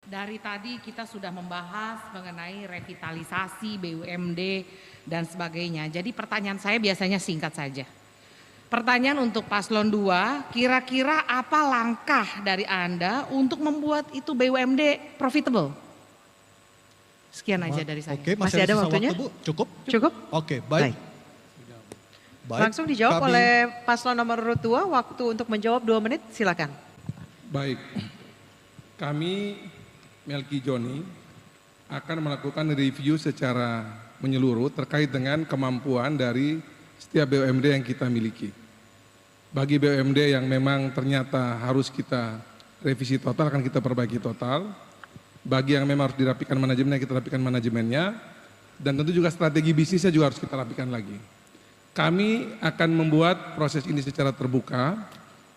Dari tadi kita sudah membahas mengenai revitalisasi BUMD dan sebagainya. Jadi pertanyaan saya biasanya singkat saja. Pertanyaan untuk Paslon 2, kira-kira apa langkah dari Anda untuk membuat itu BUMD profitable? Sekian aja dari saya. Oke, Masih ada waktunya? waktu, Bu? Cukup? Cukup? Oke, baik. Baik, Langsung dijawab kami- oleh paslon nomor urut 2, waktu untuk menjawab 2 menit, silakan. Baik, kami Melki Joni akan melakukan review secara menyeluruh terkait dengan kemampuan dari setiap BUMD yang kita miliki. Bagi BUMD yang memang ternyata harus kita revisi total, akan kita perbaiki total. Bagi yang memang harus dirapikan manajemennya, kita rapikan manajemennya. Dan tentu juga strategi bisnisnya juga harus kita rapikan lagi. Kami akan membuat proses ini secara terbuka,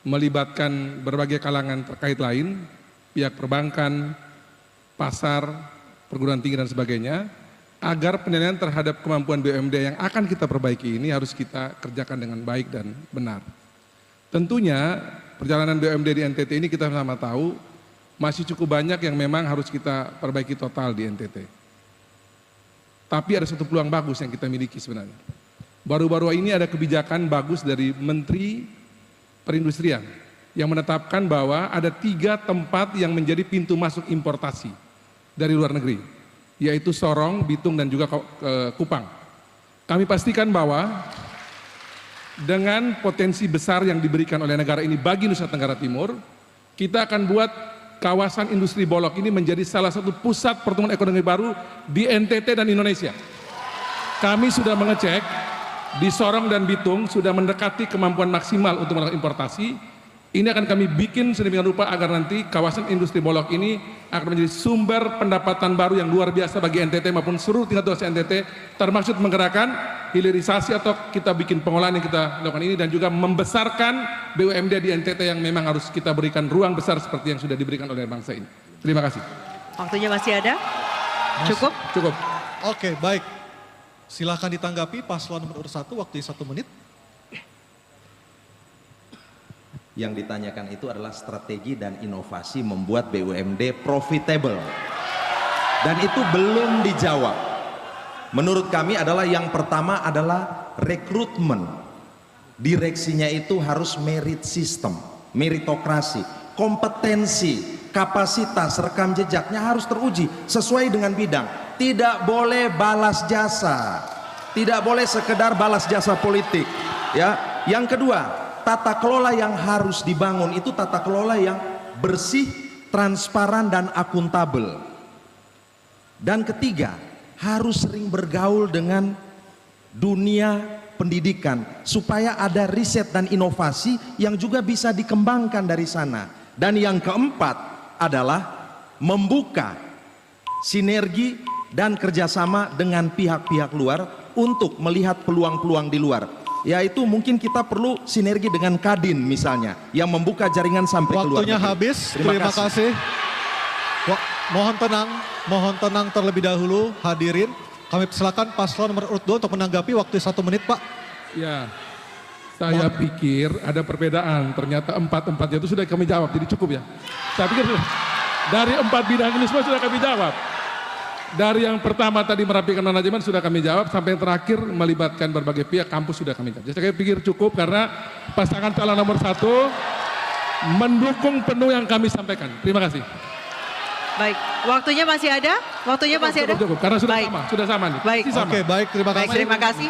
melibatkan berbagai kalangan terkait lain, pihak perbankan, pasar, perguruan tinggi dan sebagainya, agar penilaian terhadap kemampuan BUMD yang akan kita perbaiki ini harus kita kerjakan dengan baik dan benar. Tentunya perjalanan BUMD di NTT ini kita sama tahu masih cukup banyak yang memang harus kita perbaiki total di NTT. Tapi ada satu peluang bagus yang kita miliki sebenarnya. Baru-baru ini ada kebijakan bagus dari Menteri Perindustrian yang menetapkan bahwa ada 3 tempat yang menjadi pintu masuk importasi dari luar negeri, yaitu Sorong, Bitung, dan juga Kupang. Kami pastikan bahwa dengan potensi besar yang diberikan oleh negara ini bagi Nusa Tenggara Timur, kita akan buat kawasan industri Bolok ini menjadi salah satu pusat pertumbuhan ekonomi baru di NTT dan Indonesia. Kami sudah mengecek di Sorong dan Bitung sudah mendekati kemampuan maksimal untuk melakukan importasi. Ini akan kami bikin sedemikian rupa agar nanti kawasan industri Bolok ini akan menjadi sumber pendapatan baru yang luar biasa bagi NTT maupun seluruh tingkat usaha NTT, termasuk menggerakkan hilirisasi atau kita bikin pengolahan yang kita lakukan ini dan juga membesarkan BUMD di NTT yang memang harus kita berikan ruang besar seperti yang sudah diberikan oleh bangsa ini. Terima kasih. Waktunya masih ada? Cukup? Cukup. Oke, baik. Silakan ditanggapi paslon nomor urut 1, waktu 1 menit. Yang ditanyakan itu adalah strategi dan inovasi membuat BUMD profitable. Dan itu belum dijawab. Menurut kami adalah yang pertama adalah rekrutmen. Direksinya itu harus merit system, meritokrasi, kompetensi, kapasitas, rekam jejaknya harus teruji sesuai dengan bidang. Tidak boleh balas jasa. Tidak boleh sekedar balas jasa politik, ya. Yang kedua, tata kelola yang harus dibangun itu tata kelola yang bersih, transparan, dan akuntabel. Dan ketiga, harus sering bergaul dengan dunia pendidikan supaya ada riset dan inovasi yang juga bisa dikembangkan dari sana. Dan yang keempat adalah membuka sinergi dan kerjasama dengan pihak-pihak luar untuk melihat peluang-peluang di luar. Yaitu mungkin kita perlu sinergi dengan Kadin misalnya yang membuka jaringan sampai ke luar Waktunya negeri. habis, terima kasih. Mohon tenang terlebih dahulu hadirin. Kami silakan paslon nomor urut 2 untuk menanggapi, waktu 1 menit, Pak. Ya, saya pikir ada perbedaan. Ternyata 4-4-nya itu sudah kami jawab, jadi cukup ya. Saya pikir dari 4 bidang ini semua sudah kami jawab. Dari yang pertama tadi merapikan manajemen sudah kami jawab, sampai yang terakhir melibatkan berbagai pihak kampus sudah kami jawab. Jadi saya pikir cukup karena pasangan calon nomor 1 mendukung penuh yang kami sampaikan. Terima kasih. Baik, waktunya masih ada? Waktunya masih ada? Cukup, karena sudah Baik. sama, sudah sama nih. Baik. Pasti sama. Oke, baik, terima Baik, kasih. terima kasih.